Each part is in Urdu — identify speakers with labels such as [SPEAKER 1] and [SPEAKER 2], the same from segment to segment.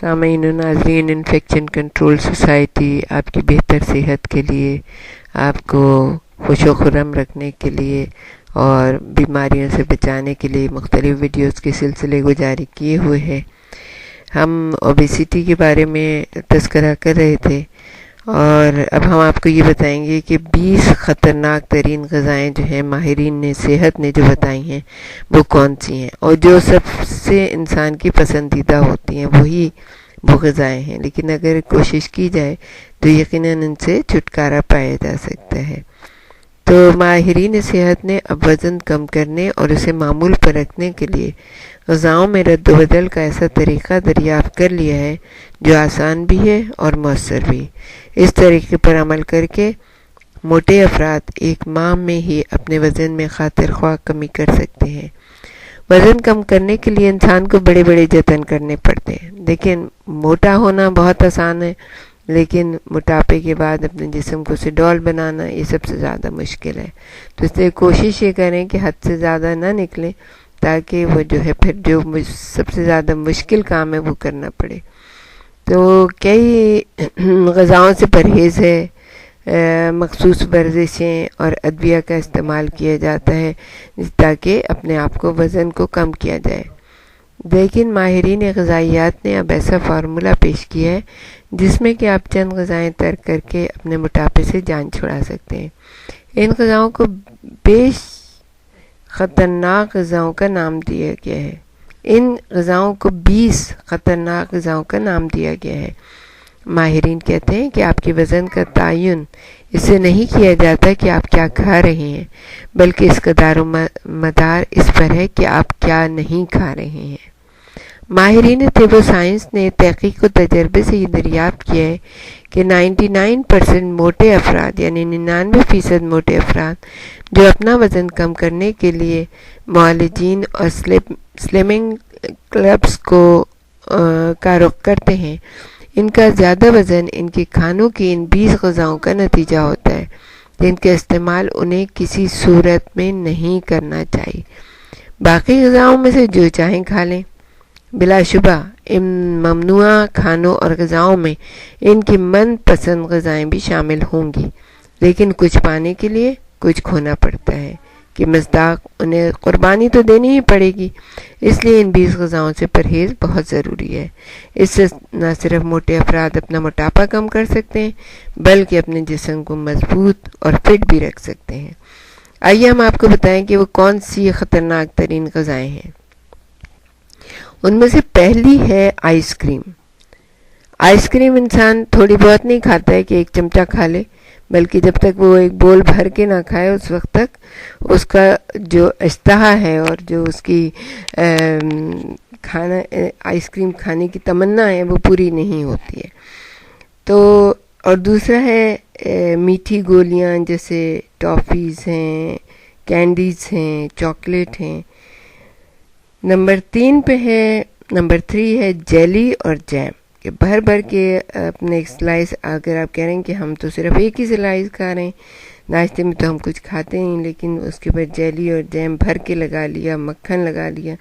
[SPEAKER 1] سامعین و ناظرین، انفیکشن کنٹرول سوسائٹی آپ کی بہتر صحت کے لیے، آپ کو خوش و خرم رکھنے کے لیے اور بیماریوں سے بچانے کے لیے مختلف ویڈیوز کے سلسلے کو جاری کیے ہوئے ہے۔ ہم اوبیسٹی کے بارے میں تذکرہ کر رہے تھے اور اب ہم آپ کو یہ بتائیں گے کہ 20 خطرناک ترین غذائیں جو ہیں ماہرین نے صحت نے جو بتائی ہیں وہ کون سی ہیں، اور جو سب سے انسان کی پسندیدہ ہوتی ہیں وہی وہ غذائیں ہیں، لیکن اگر کوشش کی جائے تو یقیناً ان سے چھٹکارا پایا جا سکتا ہے۔ تو ماہرین صحت نے اب وزن کم کرنے اور اسے معمول پر رکھنے کے لیے غذاؤں میں رد و بدل کا ایسا طریقہ دریافت کر لیا ہے جو آسان بھی ہے اور مؤثر بھی۔ اس طریقے پر عمل کر کے موٹے افراد ایک ماہ میں ہی اپنے وزن میں خاطر خواہ کمی کر سکتے ہیں۔ وزن کم کرنے کے لیے انسان کو بڑے بڑے جتن کرنے پڑتے ہیں، لیکن موٹا ہونا بہت آسان ہے، لیکن موٹاپے کے بعد اپنے جسم کو سڈول بنانا یہ سب سے زیادہ مشکل ہے۔ تو اس لیے کوشش یہ کریں کہ حد سے زیادہ نہ نکلیں، تاکہ وہ جو ہے پھر جو سب سے زیادہ مشکل کام ہے وہ کرنا پڑے۔ تو کئی غذاؤں سے پرہیز ہے، مخصوص ورزشیں اور ادویہ کا استعمال کیا جاتا ہے تاکہ اپنے آپ کو وزن کو کم کیا جائے، لیکن ماہرین غذائیات نے اب ایسا فارمولہ پیش کیا ہے جس میں کہ آپ چند غذائیں ترک کر کے اپنے موٹاپے سے جان چھڑا سکتے ہیں۔ ان غذاؤں کو بیش خطرناک غذاؤں کا نام دیا گیا ہے۔ ان غذاؤں کو 20 خطرناک غذاؤں کا نام دیا گیا ہے۔ ماہرین کہتے ہیں کہ آپ کے وزن کا تعین اس سے نہیں کیا جاتا کہ آپ کیا کھا رہے ہیں، بلکہ اس کا دار و مدار اس پر ہے کہ آپ کیا نہیں کھا رہے ہیں۔ ماہرین طب و سائنس نے تحقیق و تجربے سے یہ دریافت کیا ہے کہ 99% موٹے افراد، یعنی 99% موٹے افراد جو اپنا وزن کم کرنے کے لیے معالجین اور سلمنگ کلبز کا رخ کرتے ہیں، ان کا زیادہ وزن ان کے کھانوں کی ان 20 غذاؤں کا نتیجہ ہوتا ہے جن کا استعمال انہیں کسی صورت میں نہیں کرنا چاہیے۔ باقی غذاؤں میں سے جو چاہیں کھا لیں۔ بلا شبہ ان ممنوع کھانوں اور غذاؤں میں ان کی من پسند غذائیں بھی شامل ہوں گی، لیکن کچھ پانے کے لیے کچھ کھونا پڑتا ہے کہ مصداق انہیں قربانی تو دینی ہی پڑے گی۔ اس لیے ان 20 غذاؤں سے پرہیز بہت ضروری ہے۔ اس سے نہ صرف موٹے افراد اپنا موٹاپا کم کر سکتے ہیں بلکہ اپنے جسم کو مضبوط اور فٹ بھی رکھ سکتے ہیں۔ آئیے ہم آپ کو بتائیں کہ وہ کون سی خطرناک ترین غذائیں ہیں۔ ان میں سے پہلی ہے آئس کریم۔ آئس کریم انسان تھوڑی بہت نہیں کھاتا ہے کہ ایک چمچہ کھا لے، بلکہ جب تک وہ ایک بول بھر کے نہ کھائے اس وقت تک اس کا جو اشتہا ہے اور جو اس کی کھانا آئس کریم کھانے کی تمنا ہے وہ پوری نہیں ہوتی ہے۔ تو اور دوسرا ہے میٹھی گولیاں جیسے ٹافیز ہیں، کینڈیز ہیں، چاکلیٹ ہیں۔ نمبر 3 ہے جیلی اور جیم، کہ بھر بھر کے اپنے ایک سلائس، اگر آپ کہہ رہے ہیں کہ ہم تو صرف ایک ہی سلائس کھا رہے ہیں، ناشتے میں تو ہم کچھ کھاتے نہیں، لیکن اس کے بعد جیلی اور جیم بھر کے لگا لیا، مکھن لگا لیا،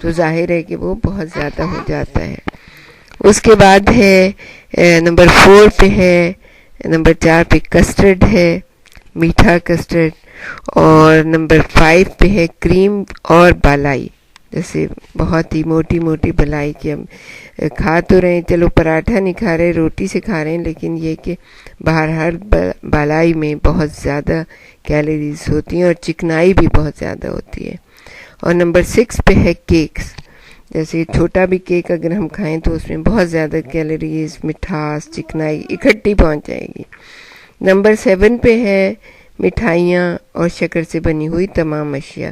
[SPEAKER 1] تو ظاہر ہے کہ وہ بہت زیادہ ہو جاتا ہے۔ اس کے بعد ہے نمبر 4 پہ ہے، نمبر 4 پہ کسٹرڈ ہے، میٹھا کسٹرڈ، اور نمبر 5 پہ ہے کریم اور بالائی، جیسے بہت ہی موٹی موٹی بالائی کی ہم کھا تو رہے ہیں، چلو پراٹھا نہیں کھا رہے، روٹی سے کھا رہے ہیں، لیکن یہ کہ بہرحال بالائی میں بہت زیادہ کیلوریز ہوتی ہیں اور چکنائی بھی بہت زیادہ ہوتی ہے۔ اور نمبر 6 پہ ہے کیکس، جیسے چھوٹا بھی کیک اگر ہم کھائیں تو اس میں بہت زیادہ کیلوریز، مٹھاس، چکنائی اکٹھی پہنچ جائے گی۔ نمبر 7 پہ ہے مٹھائیاں اور شکر سے بنی ہوئی تمام اشیاء۔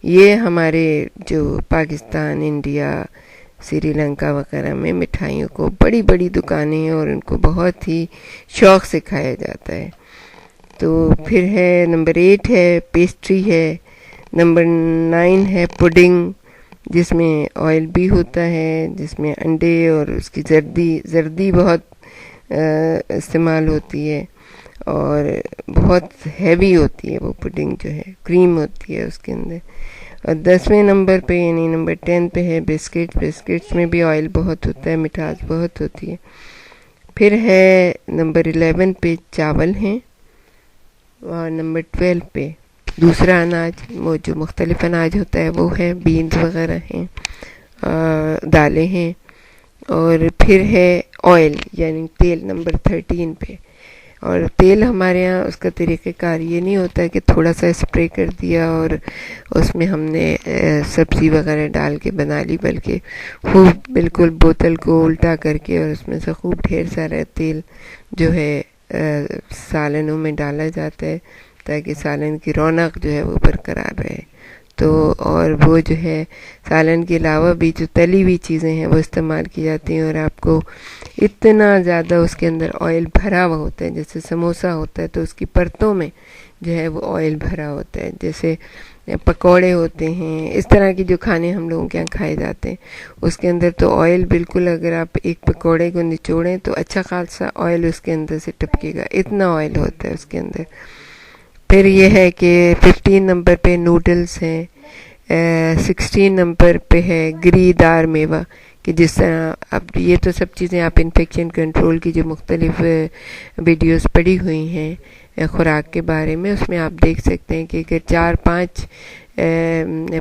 [SPEAKER 1] یہ ہمارے جو پاکستان، انڈیا، سری لنکا وغیرہ میں مٹھائیوں کو بڑی بڑی دکانیں ہیں اور ان کو بہت ہی شوق سے کھایا جاتا ہے۔ تو پھر ہے نمبر 8 ہے پیسٹری ہے، نمبر 9 ہے پڈنگ جس میں آئل بھی ہوتا ہے، جس میں انڈے اور اس کی زردی بہت استعمال ہوتی ہے اور بہت ہیوی ہوتی ہے وہ پڈنگ جو ہے، کریم ہوتی ہے اس کے اندر۔ اور 10ویں نمبر پہ یعنی نمبر 10 پہ ہے بسکٹ. بسکٹس میں بھی آئل بہت ہوتا ہے, مٹھاس بہت ہوتی ہے. پھر ہے نمبر 11 پہ چاول ہیں, اور نمبر 12 پہ دوسرا اناج, وہ جو مختلف اناج ہوتا ہے وہ ہے, بینز وغیرہ ہیں, دالیں ہیں. اور پھر ہے آئل یعنی تیل نمبر 13 پہ. اور تیل ہمارے یہاں اس کا طریقہ کار یہ نہیں ہوتا کہ تھوڑا سا اسپرے کر دیا اور اس میں ہم نے سبزی وغیرہ ڈال کے بنا لی, بلکہ خوب بالکل بوتل کو الٹا کر کے اور اس میں سے خوب ڈھیر سارا تیل جو ہے سالنوں میں ڈالا جاتا ہے تاکہ سالن کی رونق جو ہے وہ برقرار رہے. تو اور وہ جو ہے سالن کے علاوہ بھی جو تلی ہوئی چیزیں ہیں وہ استعمال کی جاتی ہیں, اور آپ کو اتنا زیادہ اس کے اندر آئل بھرا ہوا ہوتا ہے. جیسے سموسا ہوتا ہے تو اس کی پرتوں میں جو ہے وہ آئل بھرا ہوتا ہے, جیسے پکوڑے ہوتے ہیں, اس طرح کے جو کھانے ہم لوگوں کے یہاں کھائے جاتے ہیں اس کے اندر تو آئل بالکل, اگر آپ ایک پکوڑے کو نچوڑیں تو اچھا خاصا آئل اس کے اندر سے ٹپکے گا, اتنا آئل ہوتا ہے اس کے اندر. پھر یہ ہے کہ 15 نمبر پہ نوڈلز ہیں, 16 نمبر پہ ہے گری دار میوہ, کہ جس طرح اب یہ تو سب چیزیں آپ انفیکشن کنٹرول کی جو مختلف ویڈیوز پڑی ہوئی ہیں خوراک کے بارے میں, اس میں آپ دیکھ سکتے ہیں کہ اگر 4-5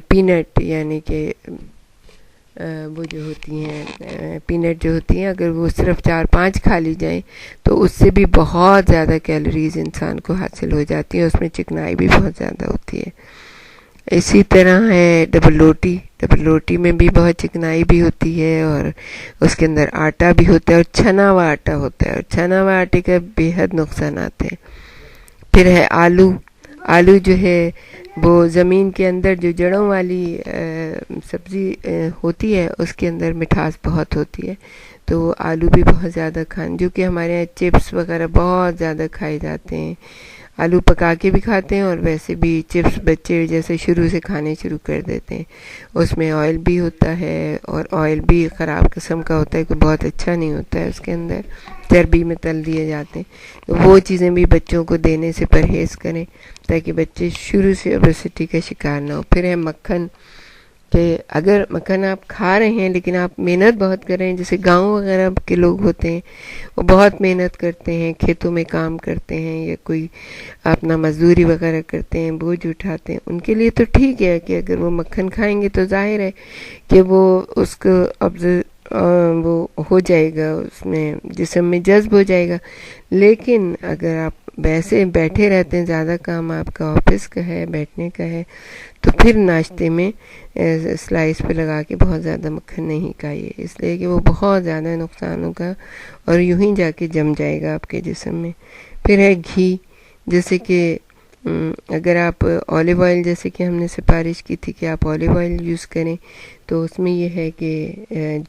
[SPEAKER 1] پینٹ یعنی کہ وہ جو ہوتی ہیں پینٹ جو ہوتی ہیں, اگر وہ صرف 4-5 کھا لی جائیں تو اس سے بھی بہت زیادہ کیلوریز انسان کو حاصل ہو جاتی ہیں, اس میں چکنائی بھی بہت زیادہ ہوتی ہے. اسی طرح ہے ڈبل روٹی. ڈبل روٹی میں بھی بہت چکنائی بھی ہوتی ہے اور اس کے اندر آٹا بھی ہوتا ہے اور چھنا ہوا آٹا ہوتا ہے, اور چھنا ہوا آٹے کا بے حد نقصانات ہیں. پھر ہے آلو. آلو جو ہے وہ زمین کے اندر جو جڑوں والی سبزی ہوتی ہے اس کے اندر مٹھاس بہت ہوتی ہے, تو آلو بھی بہت زیادہ کھائیں, جو کہ ہمارے یہاں چپس وغیرہ بہت زیادہ کھائے جاتے ہیں. آلو پکا کے بھی کھاتے ہیں اور ویسے بھی چپس بچے جیسے شروع سے کھانے شروع کر دیتے ہیں. اس میں آئل بھی ہوتا ہے اور آئل بھی خراب قسم کا ہوتا ہے کہ بہت اچھا نہیں ہوتا ہے, اس کے اندر چربی میں تل دیے جاتے ہیں. تو وہ چیزیں بھی بچوں کو دینے سے پرہیز کریں تاکہ بچے شروع سے اوبیسٹی کا شکار نہ ہو. پھر ہے مکھن, کہ اگر مکھن آپ کھا رہے ہیں لیکن آپ محنت بہت کر رہے ہیں, جیسے گاؤں وغیرہ کے لوگ ہوتے ہیں وہ بہت محنت کرتے ہیں, کھیتوں میں کام کرتے ہیں یا کوئی اپنا مزدوری وغیرہ کرتے ہیں, بوجھ اٹھاتے ہیں, ان کے لیے تو ٹھیک ہے کہ اگر وہ مکھن کھائیں گے تو ظاہر ہے کہ وہ اس کو وہ ہو جائے گا, اس میں جسم میں جذب ہو جائے گا. لیکن اگر آپ ویسے بیٹھے رہتے ہیں, زیادہ کام آپ کا آفس کا ہے, بیٹھنے کا ہے, تو پھر ناشتے میں سلائس پہ لگا کے بہت زیادہ مکھن نہیں کھائیے, اس لیے کہ وہ بہت زیادہ نقصان ہوگا اور یوں ہی جا کے جم جائے گا آپ کے جسم میں. پھر ہے گھی, جیسے کہ اگر آپ اولیو آئل, جیسے کہ ہم نے سفارش کی تھی کہ آپ اولیو آئل یوز کریں, تو اس میں یہ ہے کہ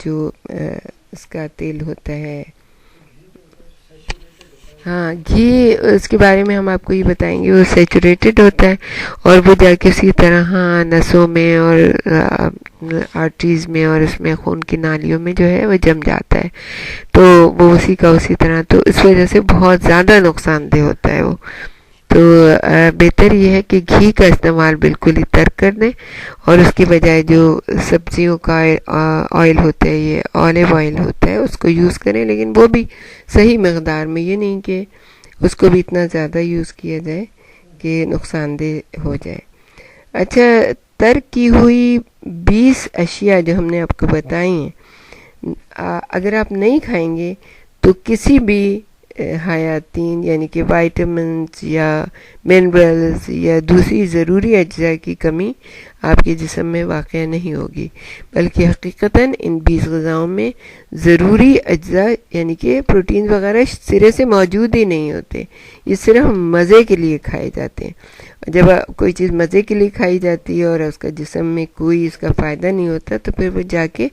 [SPEAKER 1] جو اس کا تیل ہوتا ہے, ہاں گھی, اس کے بارے میں ہم آپ کو یہ بتائیں گے, وہ سیچوریٹڈ ہوتا ہے اور وہ جا کے اسی طرح نسوں میں اور آرٹریز میں اور اس میں خون کی نالیوں میں جو ہے وہ جم جاتا ہے, تو وہ اسی کا اسی طرح, تو اس وجہ سے بہت زیادہ نقصان دہ ہوتا ہے وہ. تو بہتر یہ ہے کہ گھی کا استعمال بالکل ہی ترک کر دیں اور اس کی بجائے جو سبزیوں کا آئل ہوتا ہے, یہ اولیو آئل ہوتا ہے, اس کو یوز کریں, لیکن وہ بھی صحیح مقدار میں, یہ نہیں کہ اس کو بھی اتنا زیادہ یوز کیا جائے کہ نقصان دہ ہو جائے. اچھا, ترک کی ہوئی 20 اشیاء جو ہم نے آپ کو بتائی ہیں, اگر آپ نہیں کھائیں گے تو کسی بھی حیاتین یعنی کہ وائٹامنس یا منرلز یا دوسری ضروری اجزاء کی کمی آپ کے جسم میں واقع نہیں ہوگی, بلکہ حقیقتاً ان 20 غذاؤں میں ضروری اجزاء یعنی کہ پروٹین وغیرہ سرے سے موجود ہی نہیں ہوتے, یہ صرف مزے کے لیے کھائے جاتے ہیں. جب کوئی چیز مزے کے لیے کھائی جاتی ہے اور اس کا جسم میں کوئی اس کا فائدہ نہیں ہوتا, تو پھر وہ جا کے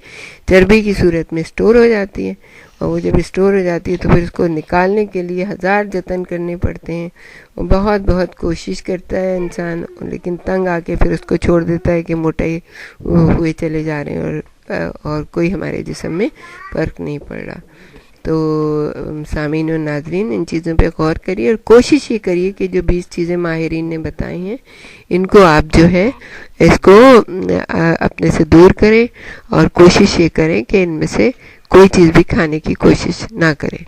[SPEAKER 1] چربی کی صورت میں اسٹور ہو جاتی ہے, اور وہ جب اسٹور ہو جاتی ہے تو پھر اس کو نکالنے کے لیے 1000 جتن کرنے پڑتے ہیں. وہ بہت کوشش کرتا ہے انسان, لیکن تنگ آ کے پھر اس کو چھوڑ دیتا ہے کہ موٹائی ہوئے چلے جا رہے ہیں اور کوئی ہمارے جسم میں فرق نہیں پڑ رہا. تو سامعین و ناظرین ان چیزوں پہ غور کریے، اور کوشش یہ کریے کہ جو 20 چیزیں ماہرین نے بتائی ہیں ان کو آپ جو ہے اس کو اپنے سے دور کریں، اور کوشش یہ کریں کہ ان میں سے کوئی چیز بھی کھانے کی کوشش نہ کریں۔